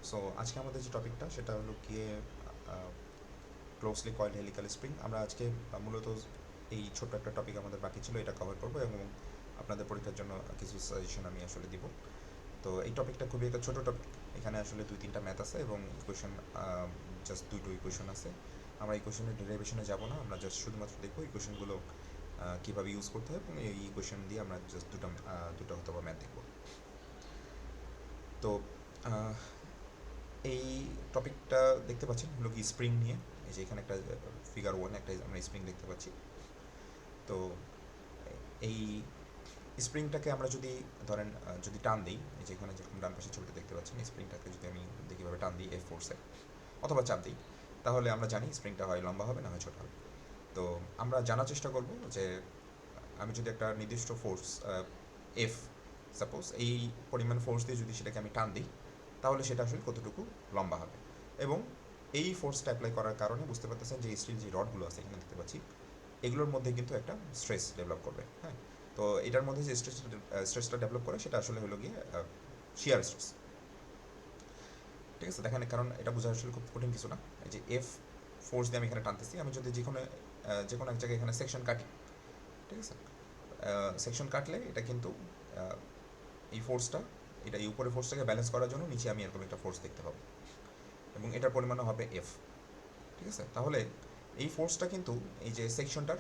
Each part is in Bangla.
সো আজকে আমাদের যে টপিকটা সেটা হলো গিয়ে ক্লোজলি কয়েলড হেলিক্যাল স্প্রিং। আমরা আজকে মূলত এই ছোট্ট একটা টপিক আমাদের বাকি ছিল, এটা কভার করবো এবং আপনাদের পরীক্ষার জন্য কিছু সাজেশন আমি আসলে দিব। তো এই টপিকটা খুবই একটা ছোটো টপিক। এখানে আসলে 2-3টা ম্যাথ আছে এবং ইকুয়েশন, জাস্ট দুটো ইকুয়েশন আছে। আমরা ইকুয়েশনের ডেরিভেশনে যাব না, আমরা জাস্ট শুধুমাত্র দেখবো ইকুয়েশনগুলো কীভাবে ইউজ করতে হয় এবং এই ইকুয়েশন দিয়ে আমরা জাস্ট দুটো হয়তো বা ম্যাথ দেখবো। তো আহ, এই টপিকটা দেখতে পাচ্ছেন হলো কি স্প্রিং নিয়ে। এই যে এখানে একটা ফিগার 1 একটা আমরা স্প্রিং দেখতে পাচ্ছি। তো এই স্প্রিংটাকে আমরা যদি ধরেন যদি টান দিই, এই যে এখানে যেরকম ডান পাশে ছবিটা দেখতে পাচ্ছেন, স্প্রিংটাকে যদি আমি দেখি টান দিই F ফোর্সে অথবা চাপ দিই, তাহলে আমরা জানি স্প্রিংটা হয় লম্বা হবে না হয় ছোট হবে। তো আমরা জানার চেষ্টা করব যে আমি যদি একটা নির্দিষ্ট ফোর্স এফ, সাপোজ এই পরিমাণ ফোর্স দিয়ে যদি সেটাকে আমি টান দিই, তাহলে সেটা আসলে কতটুকু লম্বা হবে। এবং এই ফোর্সটা অ্যাপ্লাই করার কারণে বুঝতে পারতেছেন যে স্টিল যে রডগুলো আছে এখানে দেখতে পাচ্ছি, এগুলোর মধ্যে কিন্তু একটা স্ট্রেস ডেভেলপ করবে। হ্যাঁ, তো এটার মধ্যে যে স্ট্রেসটা ডেভেলপ করে সেটা আসলে হলো গিয়ে শিয়ার স্ট্রেস। ঠিক আছে, দেখেন, কারণ এটা বোঝা আসলে খুব কঠিন কিছু না। এই যে এফ ফোর্স দিয়ে আমি এখানে টানতেছি, আমি যদি যে কোনো এক জায়গায় এখানে সেকশন কাটি, ঠিক আছে, সেকশন কাটলে এটা কিন্তু এই ফোর্সটা, এটা এই উপরে ফোর্সটাকে ব্যালেন্স করার জন্য নিচে আমি এরকম একটা ফোর্স দেখতে পাবো এবং এটার পরিমাণও হবে এফ। ঠিক আছে, তাহলে এই ফোর্সটা কিন্তু এই যে সেকশনটার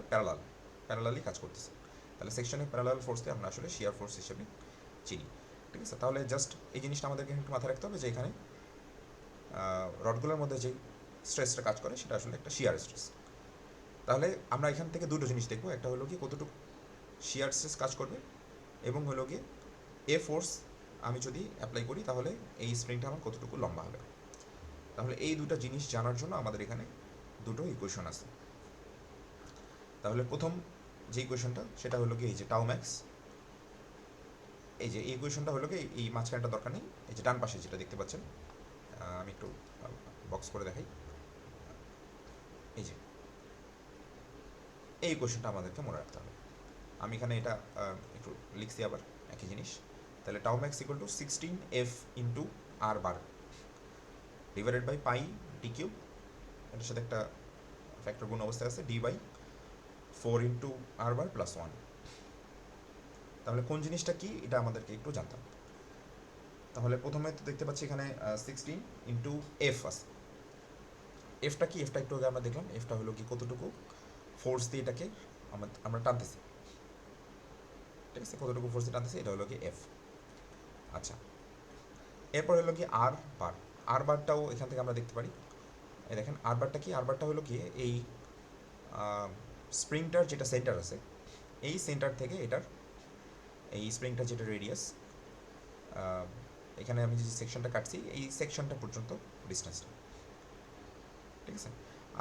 প্যারালালি কাজ করতেছে। তাহলে সেকশনের প্যারালাল ফোর্সকে আমরা আসলে শিয়ার ফোর্স হিসেবে চিনি। ঠিক আছে, তাহলে জাস্ট এই জিনিসটা আমাদেরকে একটু মাথায় রাখতে হবে যে এখানে রডগুলোর মধ্যে যে স্ট্রেসটা কাজ করে সেটা আসলে একটা শিয়ার স্ট্রেস। তাহলে আমরা এখান থেকে দুটো জিনিস দেখবো, একটা হলো কি কতটুকু শিয়ার স্ট্রেস কাজ করবে, এবং হলো গিয়ে ফোর্স আমি যদি অ্যাপ্লাই করি তাহলে এই স্প্রিংটা আমার কতটুকু লম্বা হবে। তাহলে এই দুটো জিনিস জানার জন্য আমাদের এখানে দুটো ইকুয়েশন আছে। তাহলে প্রথম যে ইকুয়েশনটা সেটা হলো কি এই যে টাউ ম্যাক্স, এই যে এই ইকুয়েশনটা হলো কি এই মাঝখানটা দরকার নেই, এই যে ডান পাশে যেটা দেখতে পাচ্ছেন, আমি একটু বক্স করে দেখাই। এই যে এই ইকুয়েশনটা আমাদেরকে মনে রাখতে হবে। আমি এখানে এটা একটু লিখছি আবার একই জিনিস। তাহলে tau max equal to 16F into আর বার divided by pi D cube, এটার সাথে একটা ফ্যাক্টর গুণ অবস্থায় আছে ডি বাই 4 × r⁻+1। তাহলে কোন জিনিসটা কি এটা আমাদেরকে একটু জানতে হবে। তাহলে প্রথমে তো দেখতে পাচ্ছি এখানে 16 × F আছে। এফটা কি, এফটা একটু আগে আমরা দেখলাম, এফটা হলো কি কতটুকু ফোর্স দিয়ে এটাকে আমরা টানতেছি। ঠিক আছে, কতটুকু ফোর্স দিয়ে টানতেছি এটা হলো কি এফ। আচ্ছা, এরপর হলো কি আর বার। আর বারটাও এখান থেকে আমরা দেখতে পারি। এই দেখেন আর বারটা কি, আর বারটা হলো কি এই স্প্রিংটার যেটা সেন্টার আছে, এই সেন্টার থেকে এটার এই স্প্রিংটার যেটা রেডিয়াস, এখানে আমি যে সেকশনটা কাটছি এই সেকশনটা পর্যন্ত ডিস্টেন্সটা। ঠিক আছে,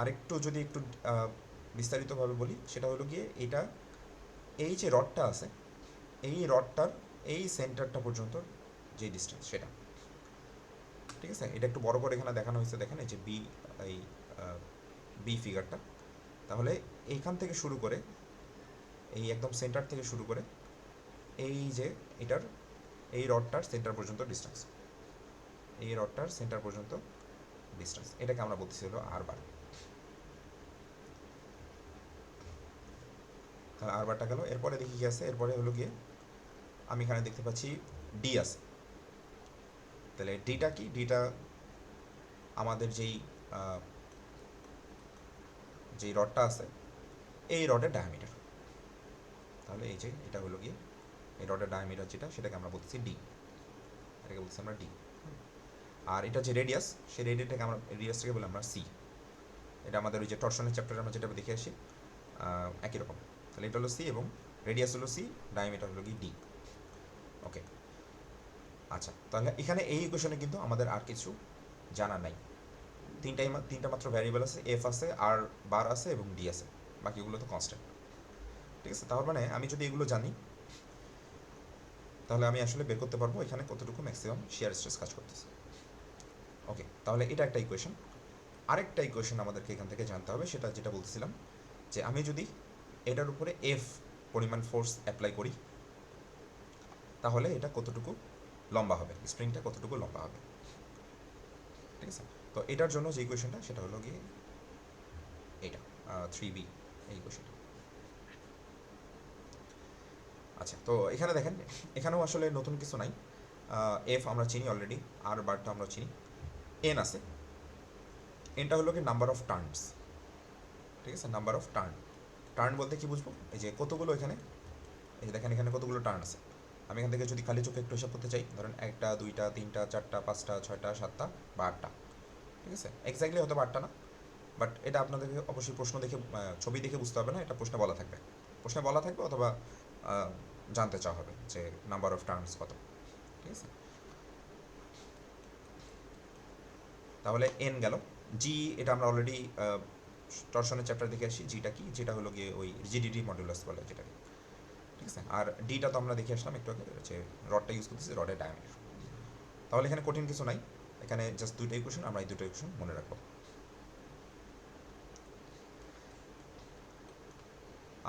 আরেকটু যদি একটু বিস্তারিতভাবে বলি সেটা হলো গিয়ে এটা, এই যে রডটা আছে এই রডটার এই সেন্টারটা পর্যন্ত যে ডিস্টেন্স সেটা। ঠিক আছে, এটা একটু বড় করে এখানে দেখানো হয়েছে, দেখেন এই যে এই বি ফিগারটা। তাহলে এইখান থেকে শুরু করে এই একদম সেন্টার থেকে শুরু করে এই যে এটার এই রডটার সেন্টার পর্যন্ত ডিস্টেন্স, এই রডটার সেন্টার পর্যন্ত ডিস্টেন্স, এটাকে আমরা বলতেছি হলো আর বার। তাহলে আর বারটা গেল, এরপরে দেখি কি আছে, এরপরে হলো গিয়ে আমি এখানে দেখতে পাচ্ছি ডি আছে। তাহলে ডিটা কি, ডিটা আমাদের যেই রডটা আছে এই রডের ডায়ামিটার। তাহলে এই যে এটা হলো গিয়ে এই রডের ডায়ামিটার যেটা, সেটাকে আমরা বলতেছি ডি, এটাকে বলতেছি আমরা ডি। আর এটা যে রেডিয়াস, সেই রেডিয়াসটাকে বলে আমরা সি। এটা আমাদের ওই যে টর্শনের চ্যাপ্টারে আমরা যেটা দেখে আসি একই রকম। তাহলে এটা হলো সি এবং রেডিয়াস হলো সি, ডায়ামিটার হলো গিয়ে ডি। ওকে, আচ্ছা, তাহলে এখানে এই ইকুয়েশনে কিন্তু আমাদের আর কিছু জানা নাই। তিনটা মাত্র ভ্যারিয়েবল আছে, এফ আছে, আর বার আছে এবং ডি আছে, বাকিগুলো তো কনস্ট্যান্ট। ঠিক আছে, তার মানে আমি যদি এগুলো জানি তাহলে আমি আসলে বের করতে পারবো এখানে কতটুকু ম্যাক্সিমাম শিয়ার স্ট্রেস কাজ করতেছে। ওকে, তাহলে এটা একটা ইকুয়েশন। আরেকটা ইকুয়েশন আমাদেরকে এখান থেকে জানতে হবে, সেটা যেটা বলছিলাম যে আমি যদি এটার উপরে এফ পরিমাণ ফোর্স অ্যাপ্লাই করি তাহলে এটা কতটুকু লম্বা হবে, স্প্রিংটা কতটুকু লম্বা হবে। ঠিক আছে? তো এটার জন্য যে ইকুয়েশনটা সেটা হলো গিয়ে এটা 3b এই ইকুয়েশনটা। আচ্ছা, তো এখানে দেখেন, এখানেও আসলে নতুন কিছু নাই। এফ আমরা চিনি অলরেডি, আর বারটা আমরা চিনি, এন আছে। এনটা হলো কি নাম্বার অফ টার্নস, ঠিক আছে? Number of turn. টার্ন বলতে কি বুঝবো? এই যে কতগুলো এখানে, এই যে দেখেন এখানে কতগুলো টার্ন আছে। আমি এখান থেকে যদি খালি চোখে একটু হিসাব করতে চাই, ধরেন 1টা 2টা 3টা 4টা 5টা 6টা 7টা বা 8টা, ঠিক আছে? এক্স্যাক্টলি হয়তো 8টা না, বাট এটা আপনাদেরকে অবশ্যই প্রশ্ন দেখে ছবি দেখে বুঝতে হবে না, এটা প্রশ্নে বলা থাকবে। প্রশ্নে বলা থাকবে অথবা জানতে চাওয়া হবে যে নাম্বার অফ টার্নস কত, ঠিক আছে? তাহলে এন গেল। জি, এটা আমরা অলরেডি টর্শনের চ্যাপ্টার দেখে আসি। জিটা কি? যেটা হলো গিয়ে ওই রিজিডিটি মডুলাস বলে যেটাকে, ঠিক আছে? আর ডিটা তো আমরা দেখে আসলাম একটু আগে, যে রডটা ইউজ করতেছি, রডের ডায়ামিটার। তাহলে এখানে কঠিন কিছু নাই, এখানে জাস্ট দুইটা ইকুয়েশন, আমরা এই দুটো ইকুয়েশন মনে রাখবো।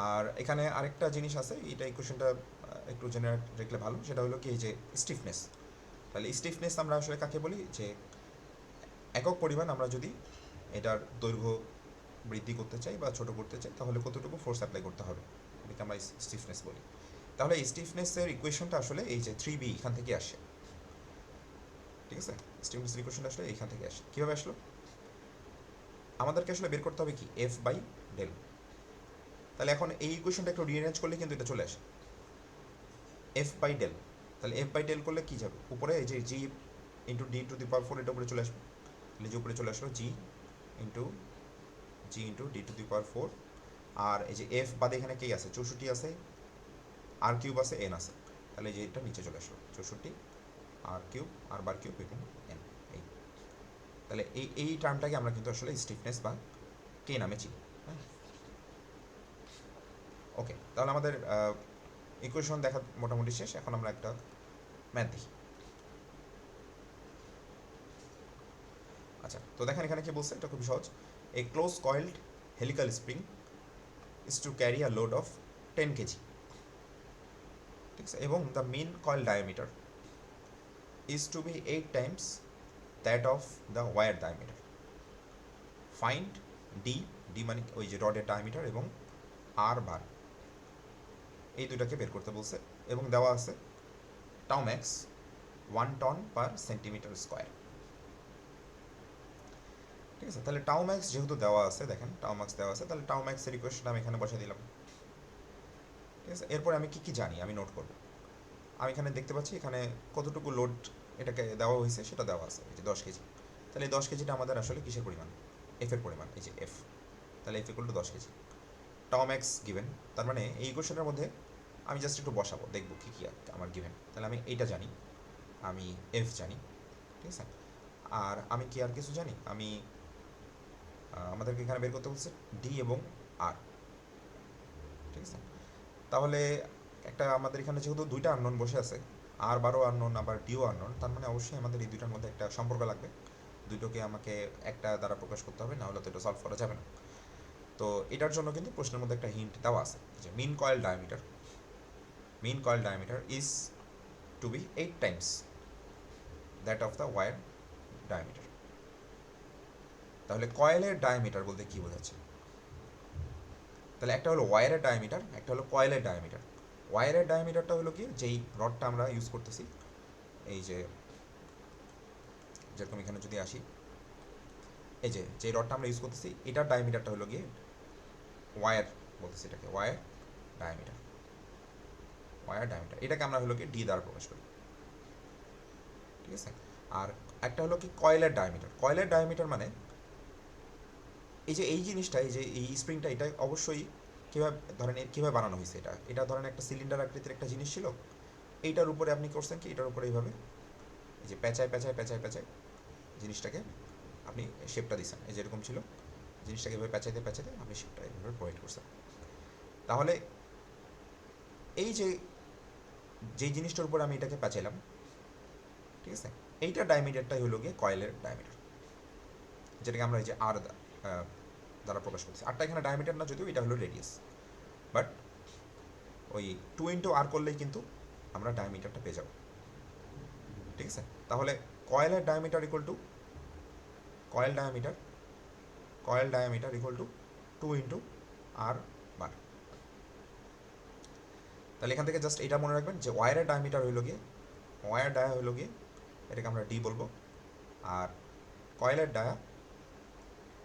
আর এখানে আরেকটা জিনিস আছে, এটা ইকুয়েশনটা একটু জেনে রাখলে ভালো, সেটা হলো কি এই যে স্টিফনেস। তাহলে স্টিফনেস আমরা আসলে কাকে বলি? যে একক পরিমাণ আমরা যদি এটার দৈর্ঘ্য বৃদ্ধি করতে চাই বা ছোট করতে চাই, তাহলে কতটুকু ফোর্স অ্যাপ্লাই করতে হবে, এটাকে আমরা স্টিফনেস বলি। তাহলে এই স্টিফনেসের ইকুয়েশনটা আসলে এই যে 3b এখান থেকে আসে, ঠিক আছে? স্টিফনেসের ইকুয়েশনটা আসলে এখান থেকে আসে। কীভাবে আসলো? আমাদেরকে আসলে বের করতে হবে কি এফ বাই ডেল। তাহলে এখন এই ইকুয়েশনটা একটু রিঅ্যারেঞ্জ করলে কিন্তু এটা চলে আসে এফ বাই ডেল। তাহলে এফ বাই ডেল করলে কী যাবে? উপরে এই যে জি into D to the power 4, এটা উপরে চলে আসবে। তাহলে যে উপরে চলে আসলো into G into D to the power 4। আর এই যে এফ বাদে এখানে কে আছে? 64 আছে, আর কিউব আছে, এন আছে। তাহলে যে এটা নিচে চলে আসলো 64 আর কিউব, আর বার কিউব এবং এন। এই তাহলে এই টার্মটাকে আমরা কিন্তু আসলে স্টিফনেস বা কে নামে চিনি, হ্যাঁ? ওকে, তাহলে আমাদের ইকুয়েশন দেখা মোটামুটি শেষ। এখন আমরা একটা ম্যাথ দেখি। আচ্ছা, তো দেখেন এখানে কি বলছে, এটা খুবই সহজ। A close coiled helical spring is to carry a load of 10 KG, ঠিক আছে? এবং the mean coil diameter is to be 8 times that of the wire diameter. Find D, D মানে ওই যে রডের ডায়ামিটার, এবং আর বার, এই দুটাকে বের করতে বলছে। এবং দেওয়া আছে tau max 1 ton per centimetre square, ঠিক আছে? তাহলে টাউ ম্যাক্স যেহেতু দেওয়া আছে, দেখেন টাউ ম্যাক্স দেওয়া আছে, তাহলে টাউ ম্যাক্সের ইকুয়েশনটা আমি এখানে বসে দিলাম, ঠিক আছে? এরপর আমি কি কি জানি আমি নোট করব। আমি এখানে দেখতে পাচ্ছি এখানে কতটুকু লোড এটাকে দেওয়া হয়েছে সেটা দেওয়া আছে, এই যে 10 কেজি। তাহলে এই 10 কেজিটা আমাদের আসলে কিসের পরিমাণ? এফ এর পরিমাণ, এই যে এফ। তাহলে F equal to 10 KG. Tau max given, তার মানে এই ইকুয়েশনের মধ্যে আমি জাস্ট একটু বসাবো, দেখবো কী কী আমার গিভেন। তাহলে আমি এইটা জানি, আমি এফ জানি, ঠিক আছে? আর আমি কি আর কিছু জানি? আমি আমাদেরকে এখানে বের করতে বলছে ডি এবং আর, ঠিক আছে? তাহলে একটা আমাদের এখানে যেহেতু দুইটা আননোন বসে আছে, আর বারো আননোন আবার ডিও আননোন, তার মানে অবশ্যই আমাদের এই দুইটার মধ্যে একটা সম্পর্ক লাগবে। দুটোকে আমাকে একটা দ্বারা প্রকাশ করতে হবে, না হলে তো এটা সলভ করা যাবে না। তো এটার জন্য কিন্তু প্রশ্নের মধ্যে একটা হিন্ট দেওয়া আছে যে mean coil diameter is to be 8 times that of the wire diameter. তাহলে কয়েলের ডায়ামিটার বলতে কি বোঝাচ্ছে? তাহলে একটা হলো ওয়্যারের ডায়ামিটার, একটা হলো কয়েলের ডায়ামিটার। ওয়্যারের ডায়ামিটারটা হলো কি, যেই রডটা আমরা ইউজ করতেছি, এই যে যেরকম এখানে যদি আসি, এই যে রডটা আমরা ইউজ করতেছি, এটার ডায়ামিটারটা হলো গিয়ে ওয়্যার বলতেছি, এটাকে ওয়্যার ডায়ামিটার এটাকে আমরা হলো কি ডি দ্বারা প্রকাশ করি, ঠিক আছে? আর একটা হলো কি কয়েলের ডায়ামিটার মানে এই যে এই জিনিসটা, এই যে এই স্প্রিংটা, এটা অবশ্যই কীভাবে ধরেন কীভাবে বানানো হয়েছে, এটা ধরেন একটা সিলিন্ডার আকৃতির একটা জিনিস ছিল, এইটার উপরে আপনি করছেন কি, এটার উপরে এইভাবে এই যে পেঁচায় জিনিসটাকে আপনি শেপটা দিচ্ছেন, এই যেরকম ছিল জিনিসটাকে এভাবে পেঁচাইতে আপনি শেপটা এভাবে প্রোভাইড করছেন। তাহলে এই যে যেই জিনিসটার উপর আমি এটাকে পেঁচাইলাম, ঠিক আছে, এইটার ডায়ামিটারটাই হলো গিয়ে কয়েলের ডায়ামিটার, যেটাকে আমরা এই যে আর দ্বারা প্রকাশ করছি। আরটা এখানে ডায়ামিটার না, যদিও এটা হলো রেডিয়াস, বাট ওই 2 ইন্টু আর করলেই কিন্তু আমরা ডায়ামিটারটা পেয়ে যাব, ঠিক আছে? তাহলে কয়েলের diameter equal to coil diameter equal to 2 into আর বার। তাহলে এখান থেকে জাস্ট এটা মনে রাখবেন যে ওয়্যারের ডায়ামিটার হইল গিয়ে, ওয়্যার ডায়া হইল গিয়ে এটাকে আমরা ডি বলবো, আর কয়েলের ডায়া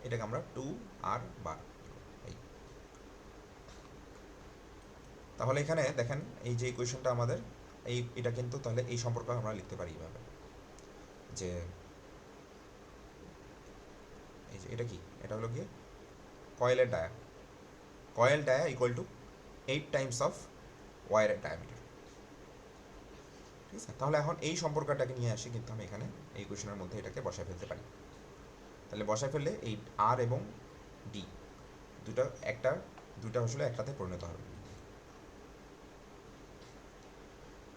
এটাকে আমরা 2 আর বার। এই তাহলে এখানে দেখেন এই যে ইকুয়েশনটা আমাদের এটা কিন্তু তাহলে এই সম্পর্ক আমরা লিখতে পারি এইভাবে যে এই যে এটা কি, এটা হলো গিয়ে coil dia equal to 8 times of ওয়্যারের ডায়ামিটার। ঠিক আছে, তাহলে এখন এই সম্পর্কটাকে নিয়ে আসি কিন্তু আমি এখানে এই ইকুয়েশনের মধ্যে এটাকে বসায় ফেলতে পারি। তাহলে বসায় ফেললে এই আর এবং ডি দুইটা আসলে একটাতে পরিণত হবে।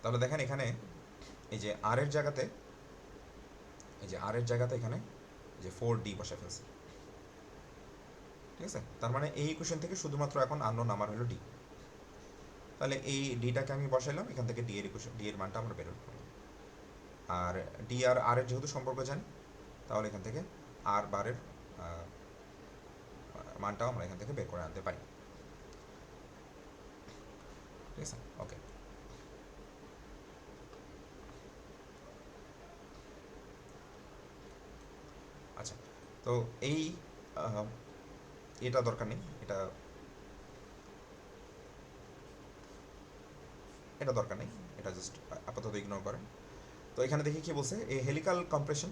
তাহলে দেখেন এখানে এই যে আর এর জায়গাতে এখানে যে 4D বসায় ফেলছে। ঠিক আছে, তার মানে এই ইকুয়েশন থেকে শুধুমাত্র এখন আননোন নাম্বার হলো ডি। তাহলে এই ডিটাকে আমি বসাইলাম, এখান থেকে ডি এর মানটা আমরা বের করলাম। আর ডি আর আর এর যেহেতু সম্পর্ক জানি, তাহলে এখান থেকে আর বারের মানটাও আমরা এখান থেকে বের করে আনতে পারি। ঠিক আছে, ওকে। আচ্ছা, তো এই এটা দরকার নেই, এটা দরকার নেই, এটা জাস্ট আপাতত ইগনোর করেন। তো এখানে দেখি কি বলছে, a helical compression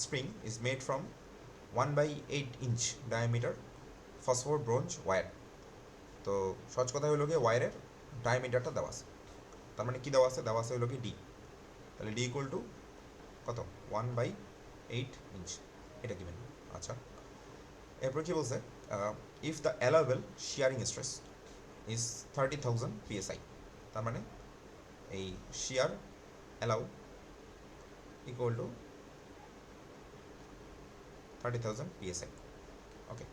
spring is made from 1/8 inch diameter phosphor bronze wire. তো সহজ কথা হলো গিয়ে ওয়্যারের ডায়ামিটারটা দেওয়া আছে, তার মানে কি দেওয়া আছে হলো কি ডি। তাহলে ডি ইকুয়াল টু কত, 1/8 ইঞ্চ, এটা দিবেন। আচ্ছা, এরপর কি বলছে, if the allowable shearing stress is 30,000 PSI, তার মানে এই shear allow equal to 30,000 PSI। Okay,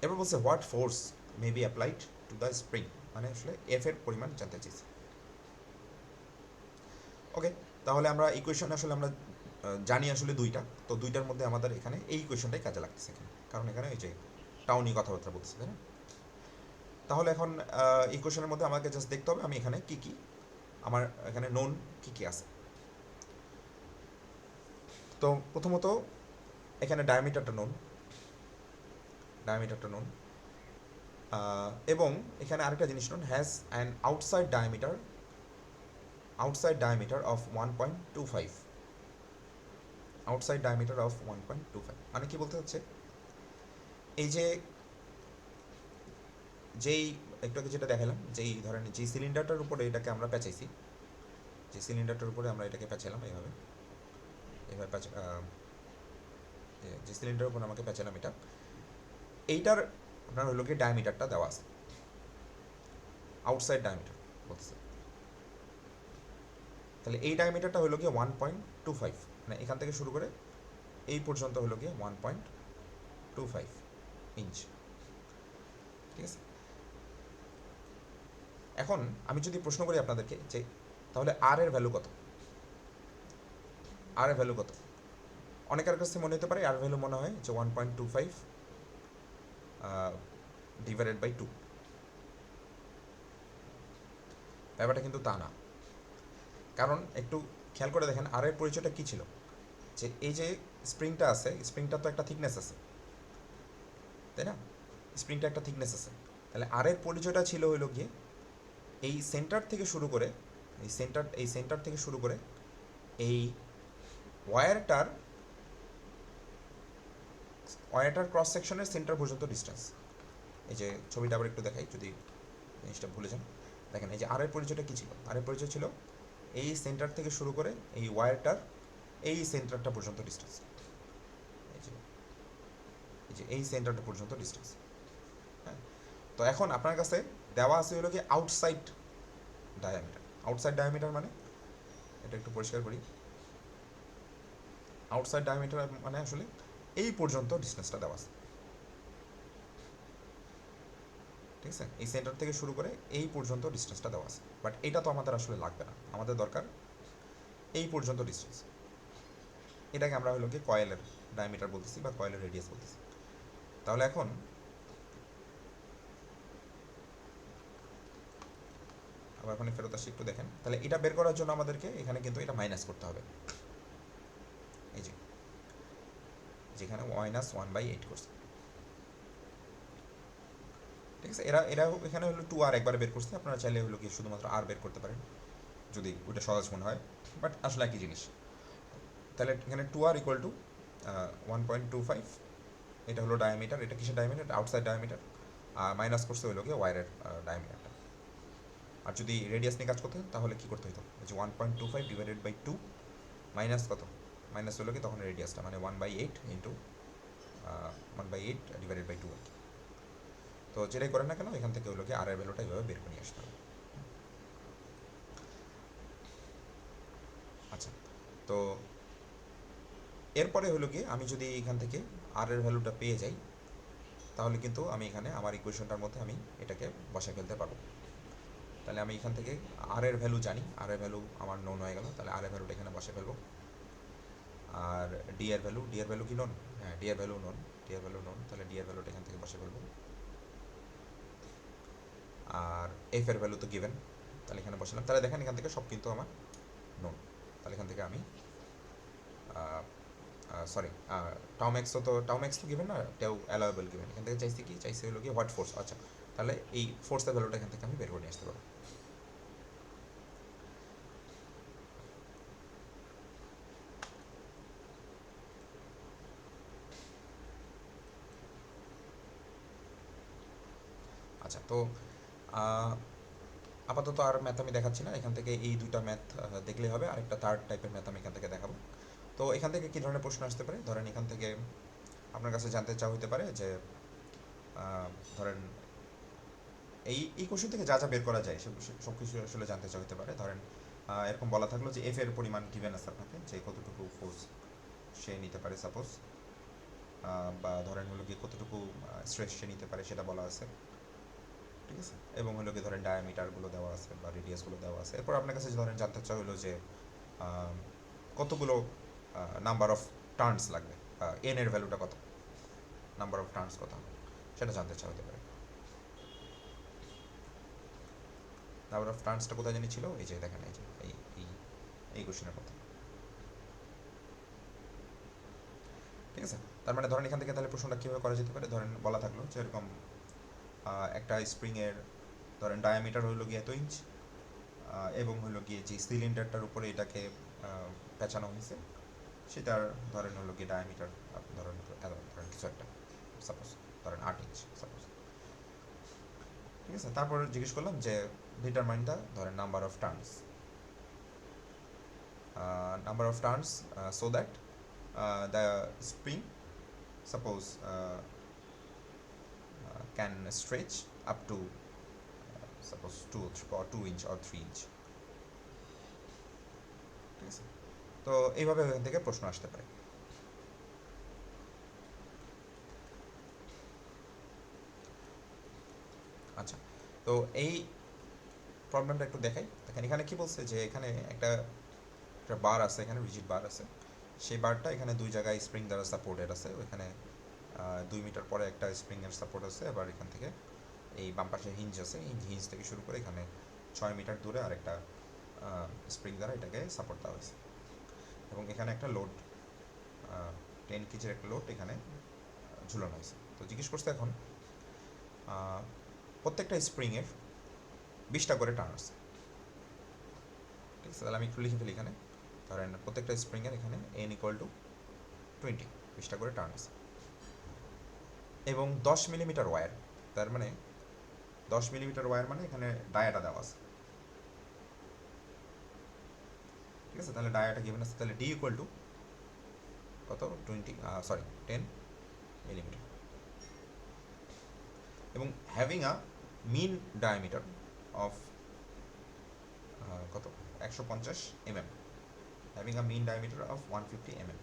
এবার বলছে what force may be applied to the spring, মানে আসলে এফ এর পরিমাণ জানতে চাইছে। ওকে, তাহলে আমরা ইকুয়েশন আসলে আমরা জানি আসলে দুইটা, তো দুইটার মধ্যে আমাদের এখানে এই ইকুয়েশনটাই কাজে লাগতেছে এখানে, কারণ এখানে এই যে টাউনি কথাবার্তা বলতেছে, তাই না? তাহলে এখন ইকুয়েশনের মধ্যে আমাকে জাস্ট দেখতে হবে আমি এখানে কি আমার এখানে নোন কি আছে। তো প্রথমত এখানে ডায়ামিটারটা নোন, এবং এখানে আরেকটা জিনিস known, has an outside diameter of 1.25, outside diameter of 1.25। মানে কি বলতে হচ্ছে, এই যেই একটু আগে যেটা দেখালাম, যেই ধরেন যেই সিলিন্ডারটার উপরে এটাকে আমরা পেঁচাইছি, যে সিলিন্ডারটার উপরে আমরা এটাকে পেঁচালাম এইভাবে যে সিলিন্ডারের উপর আমাকে পেঁচালাম, এইটার আপনার হলো কি ডায়ামিটারটা দেওয়া আছে, আউটসাইড ডায়ামিটার বলতেছে। তাহলে এই ডায়ামিটারটা হলো গিয়ে 1.25, মানে এখান থেকে শুরু করে এই পর্যন্ত হলো গিয়ে 1.25 ইঞ্চ। ঠিক আছে, এখন আমি যদি প্রশ্ন করি আপনাদেরকে যে তাহলে আর এর ভ্যালু কত, অনেকের কাছে মনে হতে পারে আর ভ্যালু মনে হয় যে 1.25 ডিভাইডেড বাই 2, ব্যাপারটা কিন্তু তা না। কারণ একটু খেয়াল করে দেখেন আর এর পরিচয়টা কী ছিল, যে এই যে স্প্রিংটা আছে, স্প্রিংটা তো একটা থিকনেস আছে, তাই না? স্প্রিংটা একটা থিকনেস আছে, তাহলে আর এর পরিচয়টা ছিল হইল গিয়ে এই সেন্টার থেকে শুরু করে এই ওয়্যারটার ক্রস সেকশনের সেন্টার পর্যন্ত ডিস্টেন্স। এই যে ছবিটা আবার একটু দেখাই যদি জিনিসটা ভুলে যান, দেখেন এই যে আর এর পরিচয়টা কী ছিল, আর এর পরিচয় ছিল এই সেন্টার থেকে শুরু করে এই ওয়্যারটার এই সেন্টারটা পর্যন্ত ডিস্টেন্স, এই সেন্টারটা পর্যন্ত ডিস্টেন্স। হ্যাঁ, তো এখন আপনার কাছে দেওয়া আছে হলো কি আউটসাইড ডায়ামিটার, মানে এটা একটু পরিষ্কার করি, আউটসাইড ডায়ামিটার মানে আসলে এই পর্যন্ত ডিস্টেন্সটা দেওয়া আছে। ঠিক আছে, এই সেন্টার থেকে শুরু করে এই পর্যন্ত ডিস্টেন্সটা দেওয়া আছে, বাট এটা তো আমাদের আসলে লাগবে না, আমাদের দরকার এই পর্যন্ত ডিস্টেন্স। এটাকে আমরা হলো কি কয়েলের ডায়ামিটার বলতেছি বা কয়েলের রেডিয়াস বলতেছি। তাহলে এখন আবার ওখানে ফেরত আসি, একটু দেখেন। তাহলে এটা বের করার জন্য আমাদেরকে এখানে কিন্তু এটা মাইনাস করতে হবে, এই যে যেখানে -1/8 করছে, ঠিক আছে। এরা এরা এখানে হলো 2r একবারে বের করছে, আপনারা চাইলে হলো কি শুধুমাত্র আর বের করতে পারেন যদি ওইটা সহজ মনে হয়, বাট আসলে একই জিনিস। তাহলে এখানে 2r ইকুয়াল টু 1.25, এটা হলো ডায়ামিটার। এটা কিসের ডায়ামিটার? Outside diameter. আর মাইনাস করছে হলো কি ওয়ারের ডায়ামিটারটা। আর যদি রেডিয়াস নিয়ে কাজ করতে হয় তাহলে কী করতে হতো? যে 1.25 ডিভাইডেড বাই 2 মাইনাস কত? মাইনাস হলো কি তখন রেডিয়াসটা, মানে 1/8 ইন্টু 1/8 ডিভাইডেড বাই 2 আর কি। তো যেটাই করেন না কেন এখান থেকে হলো কি আর এর ভ্যালুটা এইভাবে বের করে নিয়ে আসতে হবে। আচ্ছা, তো এরপরে হলো কি আমি যদি এখান থেকে আর এর ভ্যালুটা পেয়ে যাই তাহলে কিন্তু আমি এখানে আমার ইকুয়েশনটার মধ্যে আমি এটাকে বসায় ফেলতে পারবো। তাহলে আমি এখান থেকে আর এর ভ্যালু জানি, আর এর ভ্যালু আমার নোন হয়ে গেল, তাহলে আর এর ভ্যালুটা এখানে বসে ফেলবো। আর ডি এর ভ্যালু কি নোন? হ্যাঁ, ডি এর ভ্যালু নোন, ডি এর ভ্যালু নোন, তাহলে ডি এর ভ্যালুটা এখান থেকে বসে ফেলবো। আর এফ এর ভ্যালু তো গিভেন, তাহলে এখানে বসালাম। তাহলে দেখেন এখান থেকে সব কিন্তু আমার নোন। তাহলে এখান থেকে আমি সরি, টাউম এক্স তো গিভেন না, টেউ অ্যালাউয়েবল গিভেন। এখান থেকে চাইছি কি? চাইছি হলো কি হোয়াট ফোর্স। আচ্ছা, তাহলে এই ফোর্সের ভ্যালুটা এখান থেকে আমি বের করে নিয়ে আসতে পারবো। আচ্ছা, তো আপাতত আর ম্যাথ আমি দেখাচ্ছি না, এখান থেকে এই দুইটা ম্যাথ দেখলেই হবে। আরেকটা থার্ড টাইপের ম্যাথ আমি এখান থেকে দেখাবো। তো এখান থেকে কী ধরনের প্রশ্ন আসতে পারে? ধরেন এখান থেকে আপনার কাছে জানতে চাওয়া হতে পারে যে ধরেন এই কোশ্চেন থেকে যা যা বের করা যায় সব কিছু আসলে জানতে চাওয়া হতে পারে। ধরেন এরকম বলা থাকলো যে এফ এর পরিমাণ গিভেন আছে আপনাকে, যে কতটুকু ফোর্স সে নিতে পারে সাপোজ, বা ধরেন হলো কি কতটুকু স্ট্রেস সে নিতে পারে সেটা বলা আছে, ঠিক আছে। এবং হলো কি ধরেন ডায়ামিটারগুলো দেওয়া আছে বা রেডিয়াসগুলো দেওয়া আছে। এরপর আপনার কাছে ধরেন জানতে চাওয়া হলো যে কতগুলো নাম্বার অফ টার্নস লাগবে, এন এর ভ্যালুটা কত, নাম্বার অফ টার্নস কত, সেটা জানতে চাওয়া হতে পারে। নাম্বার অফ টার্নসটা কোথায় জানি ছিল? এই যে দেখেন, এই যে এই কোশ্চেনের মধ্যে, ঠিক আছে। তার মানে ধরেন এখান থেকে তাহলে প্রশ্নটা কীভাবে করা যেতে পারে? ধরেন বলা থাকলো যে এরকম একটা স্প্রিংয়ের ধরেন ডায়ামিটার হইলো গিয়ে এত ইঞ্চ, এবং হইলো গিয়ে যে সিলিন্ডারটার উপরে এটাকে পেঁচানো হয়েছে সেটার ধরেন হলো গিয়ে ডায়ামিটার ধরেন ধরেন কিছু একটা, সাপোজ ধরেন 8 ইঞ্চ সাপোজ, ঠিক আছে। তারপর জিজ্ঞেস করলাম যে ডিটারমাইন দ্য ধরেন number of turns so that the spring suppose can stretch up to suppose 2 inch or 3 inch, ঠিক আছে। তো এইভাবে এখান থেকে প্রশ্ন আসতে পারে। আচ্ছা, তো এই প্রবলেমটা একটু দেখাই। দেখেন এখানে কি বলছে যে এখানে একটা বার আছে, এখানে রিজিড বার আছে, সেই বারটা এখানে দুই জায়গায় স্প্রিং দ্বারা সাপোর্টেড আছে। ওইখানে 2 মিটার পরে একটা স্প্রিংয়ের সাপোর্ট আছে, আবার এখান থেকে এই বাম পাশে হিঞ্জ আছে, এই হিঞ্জ থেকে শুরু করে এখানে 6 মিটার দূরে আরেকটা স্প্রিং দ্বারা এটাকে সাপোর্ট দেওয়া হয়েছে। এবং এখানে একটা লোড 10 কেজির একটা লোড এখানে ঝুলানো হয়েছে। তো জিজ্ঞেস করছে এখন প্রত্যেকটা স্প্রিংয়ের 20টা করে টার্ন আছে, ঠিক আছে। তাহলে আমি একটু লিখে ফেলি এখানে। ধরেন প্রত্যেকটা স্প্রিংয়ের এখানে n = 20, 20টা করে টার্ন আছে, এবং 10 মিলিমিটার ওয়্যার। তার মানে 10 মিলিমিটার ওয়্যার মানে এখানে ডায়াটা দেওয়া আছে, ঠিক আছে। তাহলে ডায়াটা গিভেন আছে, তাহলে ডি ইকুয়াল টু কত? 10 মিলিমিটার, এবং having a mean diameter of কত? 150 mm, having a mean diameter of 150 mm।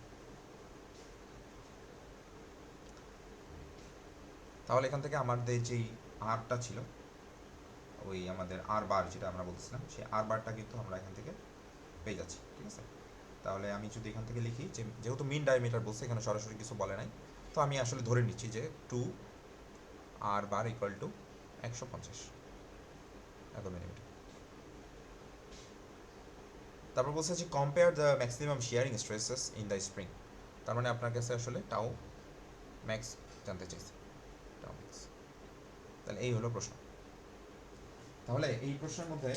তাহলে এখান থেকে আমাদের যেই আরটা ছিল, ওই আমাদের আর বার যেটা আমরা বলতেছিলাম, সেই আর বারটা কিন্তু আমরা এখান থেকে পেয়ে যাচ্ছি, ঠিক আছে। তাহলে আমি যদি এখান থেকে লিখি যে যেহেতু মিন ডায়ামিটার বলছে এখানে সরাসরি কিছু বলে নাই, তো আমি আসলে ধরে নিচ্ছি যে 2r ইকুয়াল টু 150 এত মিলিমিটার। তারপর বলছে যে compare the maximum sharing stresses in the spring. তার মানে আপনার কাছে আসলে টাউ ম্যাক্স জানতে চাইছে, টাউ ম্যাক্স। তাহলে এই হলো প্রশ্ন। তাহলে এই প্রশ্নের মধ্যে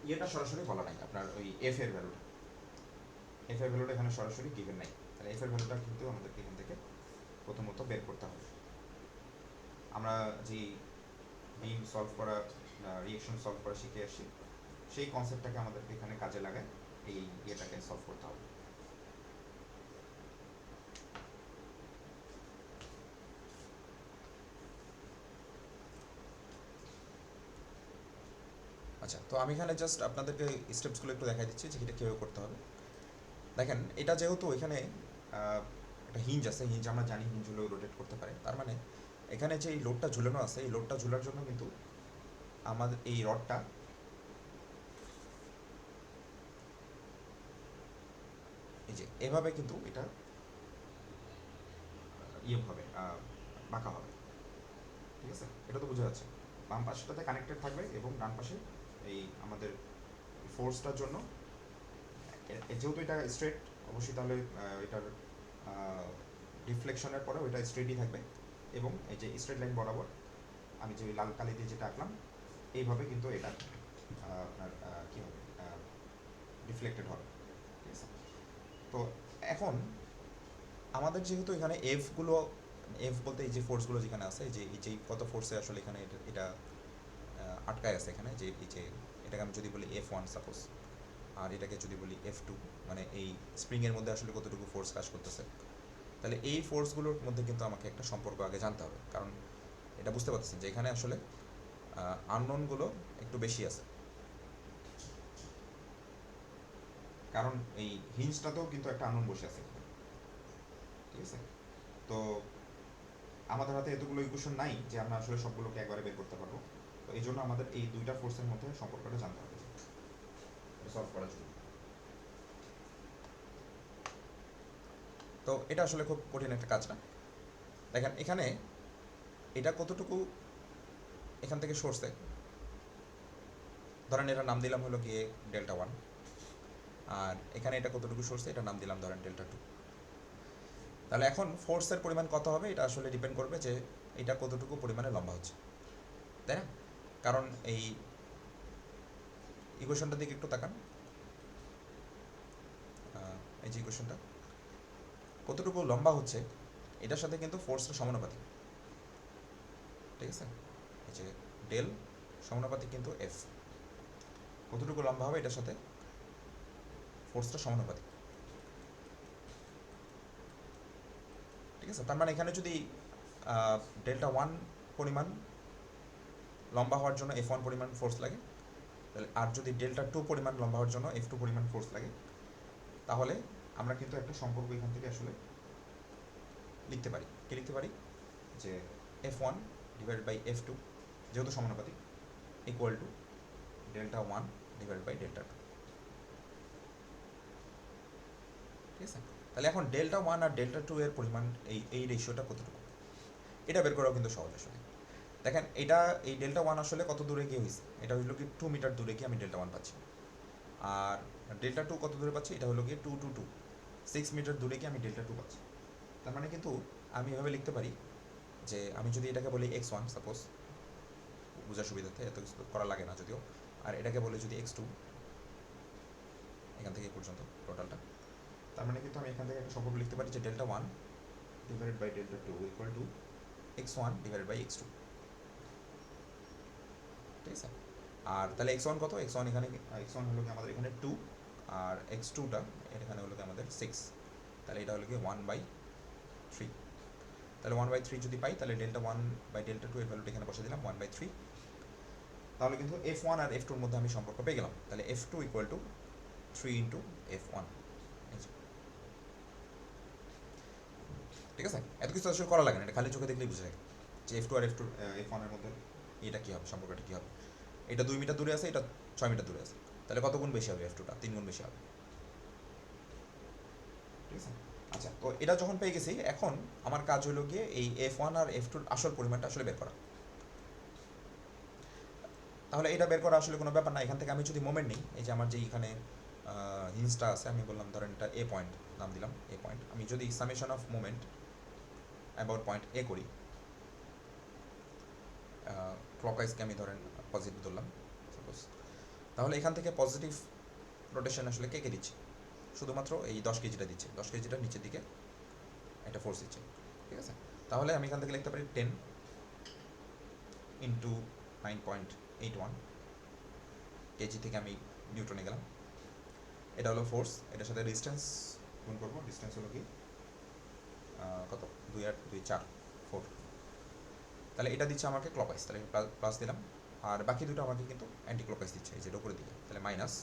ইয়েটা সরাসরি বলা নাই, আপনার ওই এফ এর ভ্যালুটা এখানে সরাসরি গিভেন নাই। তাহলে এফ এর ভ্যালুটা কিন্তু আমাদেরকে এখান থেকে প্রথমত বের করতে হবে। আমরা যে বিম সলভ করা, রিয়েকশন সলভ করা শিখে আসছি, সেই কনসেপ্টটাকে আমাদেরকে এখানে কাজে লাগায় এই ইয়েটাকে সলভ করতে হবে। আচ্ছা, তো আমি এখানে জাস্ট আপনাদেরকে স্টেপসগুলো একটু দেখাই দিচ্ছি যে এটা কীভাবে করতে হবে। দেখেন, এটা যেহেতু এখানে একটা হিঞ্জ আছে, হিঞ্জ আমরা জানি হিঞ্জ হলেও রোটেট করতে পারে। তার মানে এখানে যে এই লোডটা ঝুলানো আছে, এই লোডটা ঝুলার জন্য কিন্তু আমাদের এই রডটা এই যে এভাবে কিন্তু এটা ইয়ে হবে, বাঁকা হবে। ঠিক আছে, এটা তো বোঝা যাচ্ছে। বাম পাশটাতে কানেক্টেড থাকবে এবং ডান পাশে এই আমাদের ফোর্সটার জন্য যেহেতু এটা স্ট্রেট, অবশ্যই তাহলে এটার ডিফ্লেকশনের পরে ওইটা স্ট্রেটই থাকবে এবং এই যে স্ট্রেট লাইন বরাবর আমি যে লাল কালি দিয়ে যেটা আঁকলাম এইভাবে কিন্তু এটা আপনার কী হবে, ডিফ্লেক্টেড হবে। ঠিক আছে, তো এখন আমাদের যেহেতু এখানে এফগুলো, এফ বলতে এই যে ফোর্সগুলো যেখানে আছে, যে এই যে কত ফোর্সে আসলে এখানে এটা আটকায় আছে এখানে, যে এই যে এটাকে আমি যদি বলি F1 সাপোজ, আর এটাকে যদি বলি F2, মানে এই স্প্রিংয়ের মধ্যে আসলে কতটুকু ফোর্স কাজ করতেছে, তাহলে এই ফোর্সগুলোর মধ্যে কিন্তু আমাকে একটা সম্পর্ক আগে জানতে হবে। কারণ এটা বুঝতে পারতেছেন যে এখানে আসলে আননোনগুলো একটু বেশি আছে, কারণ এই হিঞ্জটাতেও কিন্তু একটা আননোন বসে আছে। ঠিক আছে, তো আমাদের হাতে এতগুলো ইকুয়েশন নাই যে আমরা আসলে সবগুলোকে একবারে বের করতে পারবো। তো এই জন্য আমাদের এই দুইটা ফোর্সের মধ্যে সম্পর্কটা জানতে হবে সলভ করার জন্য। তো এটা আসলে খুব কঠিন একটা কাজ না। দেখেন এখানে এটা কতটুকু এখান থেকে সরছে, ধরেন এটা নাম দিলাম হলো গিয়ে Δ1, আর এখানে এটা কতটুকু সরছে এটা নাম দিলাম ধরেন Δ2। তাহলে এখন ফোর্সের পরিমাণ কত হবে এটা আসলে ডিপেন্ড করবে যে এটা কতটুকু পরিমাণে লম্বা হচ্ছে, তাই না? কারণ এই ইকুয়েশনটার দিকে একটু তাকান, এই যে ইকুয়েশনটা কতটুকু লম্বা হচ্ছে এটার সাথে কিন্তু ফোর্সটা সমানুপাতিক। ঠিক আছে, এই যে ডেল সমানুপাতিক কিন্তু এফ, কতটুকু লম্বা হবে এটার সাথে ফোর্সটা সমানুপাতিক। ঠিক আছে, তার মানে এখানে যদি Δ1 পরিমাণ লম্বা হওয়ার জন্য F1 পরিমাণ ফোর্স লাগে, তাহলে আর যদি Δ2 পরিমাণ লম্বা হওয়ার জন্য F2 পরিমাণ ফোর্স লাগে, তাহলে আমরা কিন্তু একটা সম্পর্ক এখান থেকে আসলে লিখতে পারি। কি লিখতে পারি? যে F1 ডিভাইডেড বাই F2 যেহেতু সমানুপাতিক ইকুয়াল টু Δ1 ডিভাইডেড বাই Δ2। ঠিক আছে, তাহলে এখন Δ1 আর Δ2 এর পরিমাণ এই রেশিওটা কতটুকু এটা বের করাও কিন্তু সহজ আসলে। দেখেন এটা এই Δ1 আসলে কত দূরে গিয়ে হয়েছে, এটা হইলো কি 2 মিটার দূরে গিয়ে আমি Δ1 পাচ্ছি, আর Δ2 কত দূরে পাচ্ছি, এটা হলো গিয়ে 2 2 2 6 মিটার দূরে গিয়ে আমি Δ2 পাচ্ছি। তার মানে কিন্তু আমি এভাবে লিখতে পারি যে আমি যদি এটাকে বলি x1 সাপোজ, বোঝার সুবিধার্থে, এত কিছু করা লাগে না যদিও, আর এটাকে বলে যদি x2, এখান থেকে এই পর্যন্ত টোটালটা, তার মানে কিন্তু আমি এখান থেকে একটা সম্পর্ক লিখতে পারি যে Δ1 divided by Δ2 equal to x1 divided by x2। ঠিক আছে, আর তাহলে x1 কত, x1 এখানে x1 হলো কি আমাদের এখানে 2, আর x2টা এখানে হলো কি আমাদের 6, তাহলে এটা হলো কি 1/3। তাহলে 1/3 যদি পাই তাহলে Δ1 বাই Δ2 এর ভ্যালুটা এখানে বসে দিলাম 1/3। তাহলে কিন্তু F1 আর F2 এর মধ্যে আমি সম্পর্ক পেয়ে গেলাম। তাহলে F2 equal to 3 into F1। ঠিক আছে, এত কিছু আসলে করা লাগে না, এটা খালি চোখে দেখলেই বুঝে যায় যে F2 আর F1 এর মধ্যে এটা কী হবে, সম্পর্কটা কী হবে। এটা 2 মিটার দূরে আছে, এটা 6 মিটার দূরে আছে, তাহলে কত গুণ বেশি হবে F2 টা? 3 গুণ বেশি হবে, ঠিক আছে? আচ্ছা, তো এটা যখন পেয়ে গেছি, এখন আমার কাজ হলো গিয়ে এই F1 আর F2 আসল পরিমাণটা আসলে বের করা। তাহলে এটা বের করা আসলে কোনো ব্যাপার না। এখান থেকে আমি যদি মোমেন্ট নিই, এই যে আমার যে এখানে হিন্সটা আছে, আমি বললাম ধরেন এটা এ পয়েন্ট, নাম দিলাম এ পয়েন্ট। আমি যদি summation of moment about point A করি, ক্লকওয়াইজকে আমি ধরেন পজিটিভ ধরলাম সাপোজ, তাহলে এখান থেকে পজিটিভ রোটেশন আসলে কে কে দিচ্ছে? শুধুমাত্র এই 10 কেজিটা দিচ্ছে, 10 কেজিটা নিচের দিকে একটা ফোর্স দিচ্ছে, ঠিক আছে? তাহলে আমি এখান থেকে লিখতে পারি 10 ইন্টু 9.81 কেজি থেকে আমি নিউটনে গেলাম। এটা হলো ফোর্স, এটার সাথে ডিস্টেন্স গুণ করবো, ডিস্টেন্স হলো কি কত, 2 আর 2 4 4, তাহলে এটা দিচ্ছে আমাকে ক্লকওয়াইজ, তাহলে প্লাস দিলাম। আর বাকি দুটো আমাকে কিন্তু অ্যান্টি ক্লকওয়াইজ দিচ্ছে, এই যেটা উপরের দিকে, তাহলে মাইনাস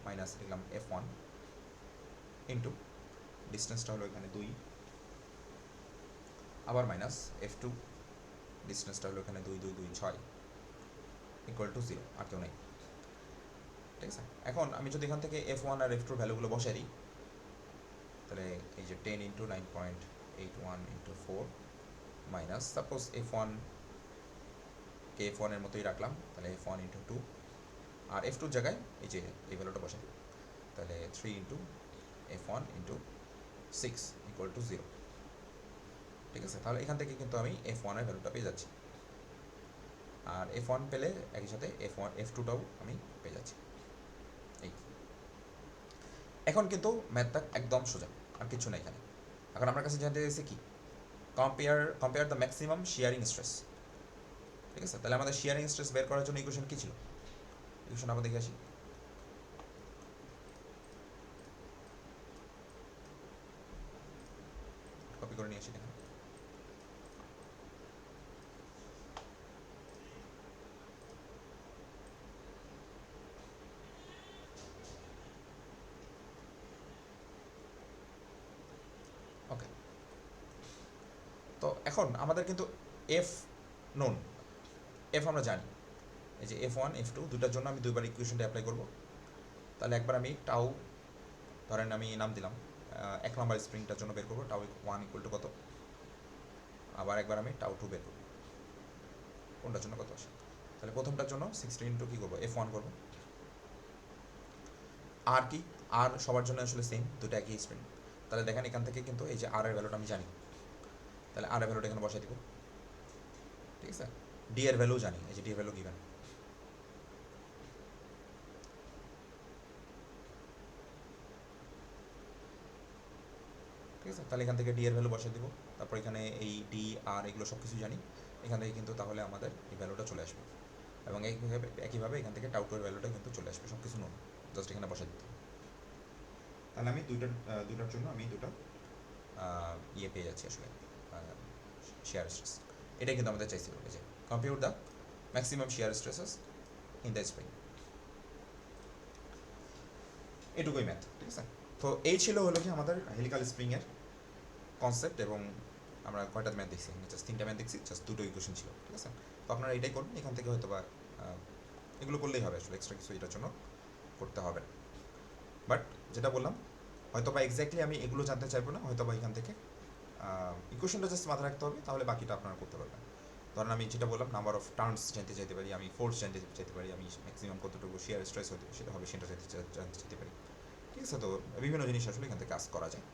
মাইনাস লিখলাম F1 ইন্টু ডিস্টেন্সটা হলো এখানে 2, আবার মাইনাস F2, ডিস্টেন্সটা হলো এখানে 2 2 2 6 ইকুয়াল টু 0, আর কেউ নেই, ঠিক আছে? এখন আমি যদি এখান থেকে F1 আর F2 ভ্যালুগুলো বসাই দিই, তাহলে এই যে 10 into 9.81 into 4 minus suppose F1 কে F1 এর মতোই রাখলাম, তাহলে F1 ইন্টু 2, আর F2 জায়গায় এই যে এই ভ্যালুটা বসাই দিই, তাহলে 3 into F1 into 6 equal to 0, ঠিক আছে? তাহলে এখান থেকে কিন্তু আমি F1 এর ভ্যালুটা পেয়ে যাচ্ছি, আর F1 পেলে একই সাথে F2টাও আমি পেয়ে যাচ্ছি। এই এখন কিন্তু ম্যাথটা একদম সোজা, আর কিছু না এখানে। এখন আমার কাছে জানতে চাইছে কি, কম্পেয়ার দ্য ম্যাক্সিমাম শিয়ারিং স্ট্রেস, ঠিক আছে? তাহলে আমাদের শিয়ারিং স্ট্রেস বের করার জন্য ইকুয়েশন কি ছিল? ইকুয়েশন আমরা দেখে আসি। কপি করে নিয়ে আসি এখানে। ওকে, তো এখন আমাদের কিন্তু এফ নোন, এফ আমরা জানি, এই যে F1 F2 দুটার জন্য আমি দুইবার ইকুয়েশনটা অ্যাপ্লাই করব। তাহলে একবার আমি টাউ, ধরেন আমি নাম দিলাম 1 নম্বর স্প্রিংটার জন্য বের করবো, টাউ 1 ইকুয়াল টু কত, আবার একবার আমি টাউ 2 বের করবো, কোনটার জন্য কত আসে। তাহলে প্রথমটার জন্য 16 ইন্টু কী করবো, F1 করবো। আর কি, আর সবার জন্য আসলে সেম, দুটো একই স্প্রিং। তাহলে দেখেন এখান থেকে কিন্তু এই যে আর এর ভ্যালুটা আমি জানি, তাহলে আর এর ভ্যালুটা এখানে বসাই দিব, ঠিক আছে? ডি এর ভ্যালু জানি, এই যে ডি এর ভ্যালু গিভেন, ঠিক আছে? তাহলে এখান থেকে ডি এর ভ্যালু বসাই দিব, তারপর এখানে এই ডি আর এগুলো সব কিছু জানি, এখান থেকে কিন্তু তাহলে আমাদের এই ভ্যালুটা চলে আসবে, এবং একইভাবে এখান থেকে টাউ 2 এর ভ্যালুটা কিন্তু চলে আসবে, সব কিছু নোন, জাস্ট এখানে বসাই দিতে। তাহলে আমি দুটার জন্য আমি দুটো ইয়ে পেয়ে যাচ্ছি আসলে, শেয়ার স্ট্রেস। এটাই কিন্তু আমাদের চাইছিল, এই যে compute the maximum share stresses in the spring, এটুকুই ম্যাথ, ঠিক আছে? তো এই ছিল হলো কি আমাদের হেলিক্যাল স্প্রিংয়ের কনসেপ্ট, এবং আমরা কয়টা ম্যাথ দেখছি, জাস্ট 3টা ম্যাথ দেখছি, জাস্ট 2টো ইকুয়েশন ছিল, ঠিক আছে? তো আপনারা এটাই করুন, এখান থেকে হয়তো বা এগুলো করলেই হবে, আসলে এক্সট্রা কিছু এটার জন্য করতে হবে না। বাট যেটা বললাম, হয়তো বা এক্স্যাক্টলি আমি এগুলো জানতে চাইবো না, হয়তো বা এখান থেকে ইকুয়েশনটা জাস্ট মাথায় রাখতে হবে, তাহলে বাকিটা আপনারা করতে পারবেন। ধরেন আমি যেটা বললাম, নাম্বার অফ টার্নস জানতে চাইতে পারি, আমি ফোর্স জানতে চাইতে পারি, আমি ম্যাক্সিমাম কতটুকু শেয়ার স্ট্রেস হতে সেটা হবে সেটা জানতে চাইতে পারি, ঠিক আছে? তো বিভিন্ন জিনিস আসলে এখান থেকে কাজ করা যায়।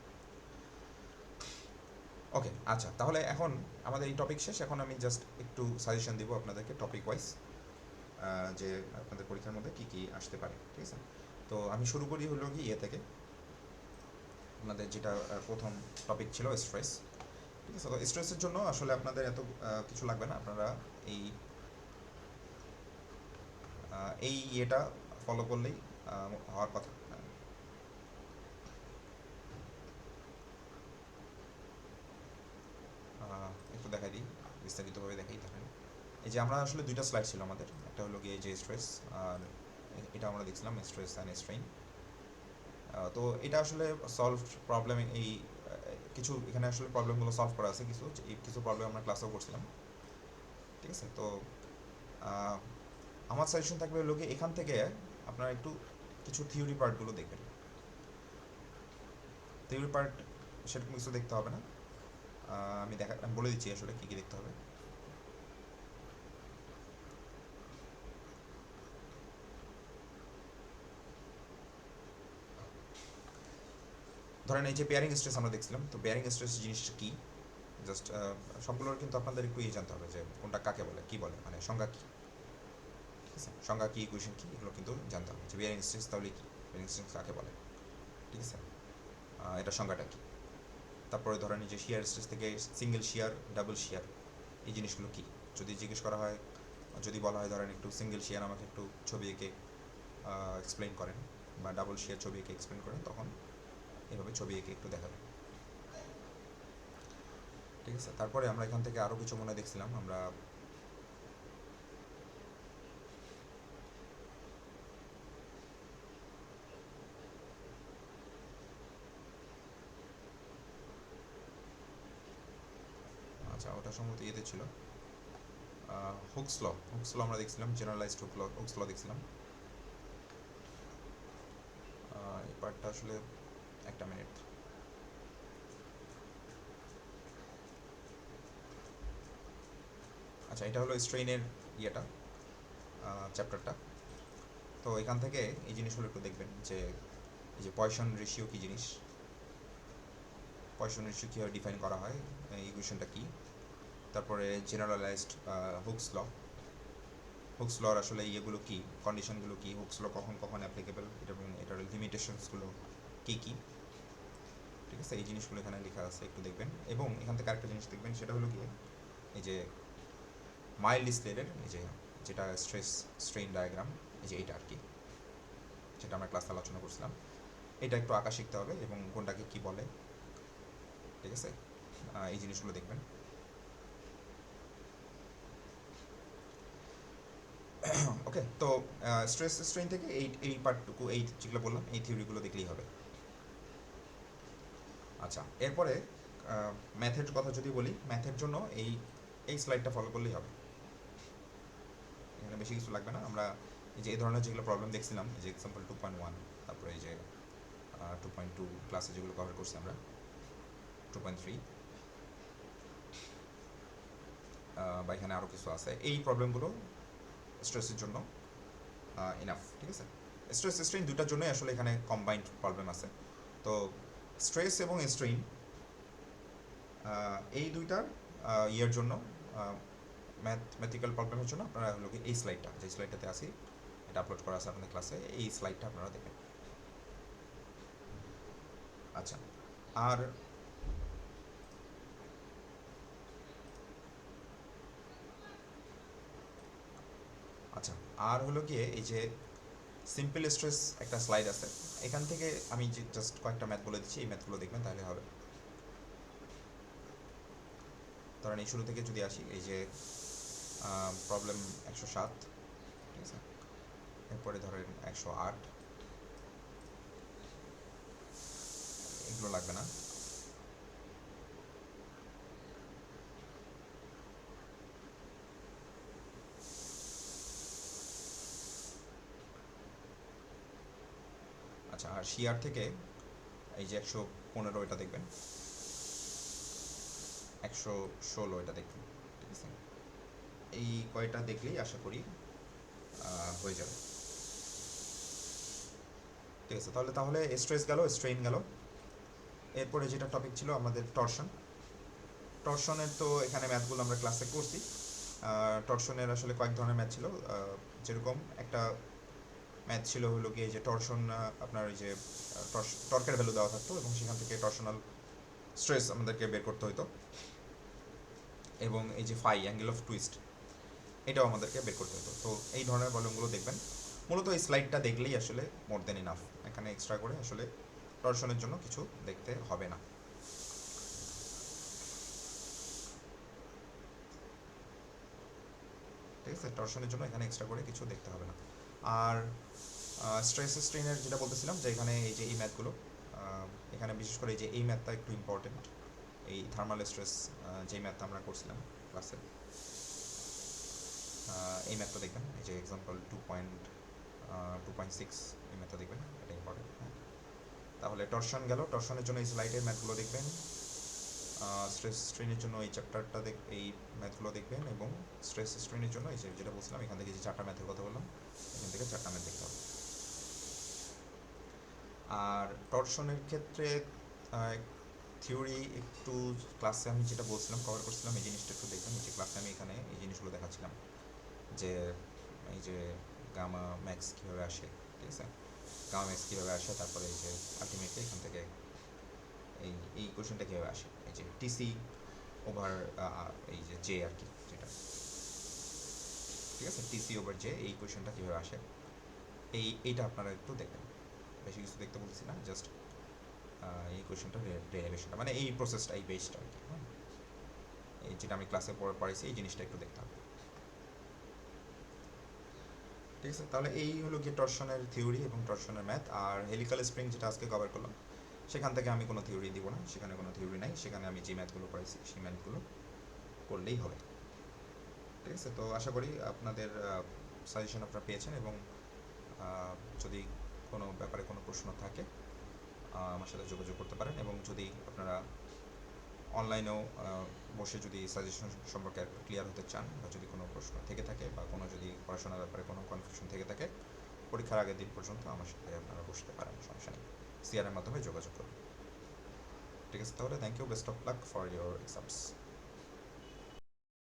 ওকে, আচ্ছা, তাহলে এখন আমাদের এই টপিক শেষ। এখন আমি জাস্ট একটু সাজেশন দিব আপনাদেরকে টপিক ওয়াইজ, যে আপনাদের পরীক্ষার মধ্যে কী কী আসতে পারে, ঠিক আছে? তো আমি শুরু করি হলো কি ইয়ে থেকে, আপনাদের যেটা প্রথম টপিক ছিল স্ট্রেস, ঠিক আছে? তো স্ট্রেসের জন্য আসলে আপনাদের এত কিছু লাগবে না, আপনারা এই এই ইয়েটা ফলো করলেই হওয়ার কথা। একটু দেখাই দিই, বিস্তারিতভাবে দেখাই থাকেন। এই যে আমরা আসলে দুইটা স্লাইড ছিল আমাদের, একটা হলো গিয়ে যে স্ট্রেস, আর এটা আমরা দেখছিলাম স্ট্রেস অ্যান্ড স্ট্রেইন। তো এটা আসলে সলভ প্রবলেম, এই কিছু এখানে আসলে প্রবলেমগুলো সলভ করা আছে, কিছু প্রবলেম আমরা ক্লাসেও করছিলাম, ঠিক আছে? তো আমার সাজেশন থাকবে হলো কি এখান থেকে আপনারা একটু কিছু থিওরি পার্টগুলো দেখবেন। থিওরি পার্ট সেরকম কিছু দেখতে হবে না, আমি বলে দিচ্ছি আসলে কী কী দেখতে হবে। ধরেন এই যে পেয়ারিং স্ট্রেস আমরা দেখছিলাম, তো পেয়ারিং স্ট্রেস জিনিসটা কী, জাস্ট সবগুলোর কিন্তু আপনাদের একটু জানতে হবে যে কোনটা কাকে বলে, কী বলে, মানে সংজ্ঞা কী, ঠিক আছে, সংজ্ঞা কী, ইকুয়েশন কী, এগুলো কিন্তু জানতে হবে যে পেয়ারিং স্ট্রেস তাহলে কী, পেয়ারিং স্ট্রেস কাকে বলে, ঠিক আছে, এটা সংজ্ঞাটা কী। তারপরে ধরেন এই যে শিয়ার স্ট্রেস থেকে সিঙ্গেল শিয়ার, ডাবল শিয়ার, এই জিনিসগুলো কী যদি জিজ্ঞেস করা হয়, যদি বলা হয় ধরেন একটু সিঙ্গেল শিয়ার আমাকে একটু ছবি এঁকে এক্সপ্লেন করেন, বা ডাবল শিয়ার ছবি এঁকে এক্সপ্লেন করেন, তখন এভাবে ছবি এঁকে একটু দেখাবেন, ঠিক আছে। তারপরে আমরা এখান থেকে আরও কিছু মনে দেখছিলাম আমরা, আচ্ছা ওটা সম্ভবত ইয়েতে ছিল, হুকস ল আমরা দেখছিলাম, জেনারেলাইজড হুকস ল দেখছিলাম। এই পার্টটা আসলে একটা মিনিট। আচ্ছা এটা হলো স্ট্রেইনের ইয়েটা, চ্যাপ্টারটা। তো এখান থেকে এই জিনিসগুলো একটু দেখবেন যে এই যে পয়সন রেশিও কী জিনিস, পয়সন রেশিও কীভাবে ডিফাইন করা হয়, ইকুয়েশনটা কী। তারপরে জেনারেলাইজড হুকস লর আসলে ইয়েগুলো কী, কন্ডিশনগুলো কী, হুকস ল কখন কখন অ্যাপ্লিকেবল এবং এটার লিমিটেশনসগুলো কী কী, ঠিক আছে, এই জিনিসগুলো এখানে লেখা আছে, একটু দেখবেন। এবং এখান থেকে আরেকটা জিনিস দেখবেন, সেটা হলো কি এই যে মাইল্ড স্কেলের এই যে যেটা স্ট্রেস স্ট্রেইন ডায়াগ্রাম, এই যে এইটা আর কি, যেটা আমরা ক্লাসে আলোচনা করছিলাম, এটা একটু আঁকা শিখতে হবে এবং কোনটাকে কী বলে, ঠিক আছে, এই জিনিসগুলো দেখবেন। ওকে, তো স্ট্রেস স্ট্রেইন থেকে এই পার্টটুকু, এই যেগুলো বললাম, এই থিওরিগুলো দেখলেই হবে। আচ্ছা এরপরে ম্যাথের কথা যদি বলি, ম্যাথের জন্য এই এই স্লাইডটা ফলো করলেই হবে, এখানে বেশি কিছু লাগবে না। আমরা এই যে এই ধরনের যেগুলো প্রবলেম দেখছিলাম, এই যে এক্সাম্পল 2.1, তারপরে এই যে 2.2 ক্লাসে যেগুলো কভার করছি আমরা, 2.3, বা এখানে আরও কিছু আছে, এই প্রবলেমগুলো স্ট্রেসের জন্য ইনাফ, ঠিক আছে। স্ট্রেস স্ট্রেইন দুটার জন্যই আসলে এখানে কম্বাইন্ড প্রবলেম আছে। তো স্ট্রেস এবং স্ট্রেইন এই দুইটার ইয়ের জন্য, ম্যাথমেটিক্যাল প্রবলেমের জন্য আপনারা হলো কি এই স্লাইডটা, যে স্লাইডটাতে আসি, এটা আপলোড করা আছে আপনাদের ক্লাসে, এই স্লাইডটা আপনারা দেখেন। আচ্ছা আর আচ্ছা আর হলো গিয়ে এই যে সিম্পল স্ট্রেস একটা স্লাইড আছে, এখান থেকে আমি জাস্ট কয়েকটা ম্যাথ বলে দিচ্ছি, এই ম্যাথগুলো দেখবেন তাহলে হবে। ধরেন এই শুরু থেকে যদি আসি, এই যে প্রবলেম 107, ঠিক আছে, এরপরে ধরেন 108, এগুলো লাগবে না। আচ্ছা আর শিয়ার থেকে এই যে 115 এটা দেখবেন, 116 এটা দেখবেন, ঠিক আছে, এই কয়টা দেখলেই আশা করি হয়ে যাবে, ঠিক আছে। তাহলে স্ট্রেস গেল, স্ট্রেইন গেল। এরপরে যেটা টপিক ছিল আমাদের টর্শন, টর্শনের তো এখানে ম্যাথগুলো আমরা ক্লাসে করছি। টর্শনের আসলে কয়েক ধরনের ম্যাথ ছিল, যেরকম একটা ম্যাথ ছিল হলো কি এই যে টর্শন, আপনার এই যে টর্কের ভ্যালু দেওয়া থাকতো এবং সেখান থেকে টর্শনাল স্ট্রেস আমাদেরকে বের করতে হতো, এবং এই যে ফাই অ্যাঙ্গেল অফ টুইস্ট, এটাও আমাদেরকে বের করতে হতো। তো এই ধরনের প্রবলেমগুলো দেখবেন, মূলত এই স্লাইডটা দেখলেই আসলে মোর দেন ইনাফ, এখানে এক্সট্রা করে আসলে টর্শনের জন্য কিছু দেখতে হবে না, ঠিক আছে, টর্শনের জন্য এখানে এক্সট্রা করে কিছু দেখতে হবে না। আর স্ট্রেস স্ট্রেইনের যেটা বলতেছিলাম, যে এখানে এই যে এই ম্যাথগুলো, এখানে বিশেষ করে এই যে এই ম্যাথটা একটু ইম্পর্টেন্ট, এই থার্মাল স্ট্রেস যেই ম্যাথটা আমরা করছিলাম ক্লাসে, এই ম্যাথটা দেখবেন, এই যে এক্সাম্পল 2.6 এই ম্যাথটা দেখবেন, এটা ইম্পর্টেন্ট। হ্যাঁ, তাহলে টর্শন গেল, টর্শনের জন্য এই স্লাইডের ম্যাথগুলো দেখবেন, স্ট্রেস স্ট্রেনের জন্য এই চ্যাপ্টারটা এই ম্যাথগুলো দেখবেন, এবং স্ট্রেস স্ট্রেনের জন্য এই যে যেটা বলছিলাম এখান থেকে যে 4টা ম্যাথের কথা বললাম, এখান থেকে 4টা ম্যাথ দেখতে হবে। আর টর্শনের ক্ষেত্রে থিওরি একটু ক্লাসে আমি যেটা বলছিলাম কভার করছিলাম, এই জিনিসটা একটু দেখবেন। এই যে ক্লাসে আমি এখানে এই জিনিসগুলো দেখাচ্ছিলাম যে এই যে গামা ম্যাক্স কীভাবে আসে, ঠিক আছে, গামা ম্যাক্স কীভাবে আসে, তারপরে এই যে আলটিমেটলি এখান থেকে এই কোয়েশনটা কীভাবে আসে, এই যে টিসি ওভার এই যে জে আর কি, যেটা ঠিক আছে, টিসি ওভার জে, এই কোয়েশনটা কীভাবে আসে, এইটা আপনারা একটু দেখবেন। বেশি কিছু দেখতে বলছি না, জাস্ট এই কোয়েশনটা ডেরিভেশনটা মানে এই প্রসেসটা, এই বেসটা আর কি। হ্যাঁ, এই যেটা আমি ক্লাসে পড়াইছি এই জিনিসটা একটু দেখতে হবে, ঠিক আছে। তাহলে এই হলো গিয়ে টর্শনের থিওরি এবং টর্শনের ম্যাথ। আর হেলিক্যাল স্প্রিং যেটা আজকে কভার করলাম, সেখান থেকে আমি কোনো থিওরি দিব না, সেখানে কোনো থিওরি নাই, সেখানে আমি যে ম্যাথগুলো পড়াইছি সেই ম্যাথগুলো করলেই হবে, ঠিক আছে। তো আশা করি আপনাদের সাজেশন আপনারা পেয়েছেন, এবং যদি কোনো ব্যাপারে কোনো প্রশ্ন থাকে আমার সাথে যোগাযোগ করতে পারেন, এবং যদি আপনারা অনলাইনেও বসে যদি সাজেশন সম্পর্কে ক্লিয়ার হতে চান, বা যদি কোনো প্রশ্ন থেকে থাকে, বা কোনো যদি পড়াশোনার ব্যাপারে কোনো কনফিউশন থেকে থাকে, পরীক্ষার আগের দিন পর্যন্ত আমার সাথে আপনারা বসতে পারেন, সমস্যা নেই, সিআরের মাধ্যমে যোগাযোগ করুন, ঠিক আছে। তাহলে thank you, best of luck for your exams.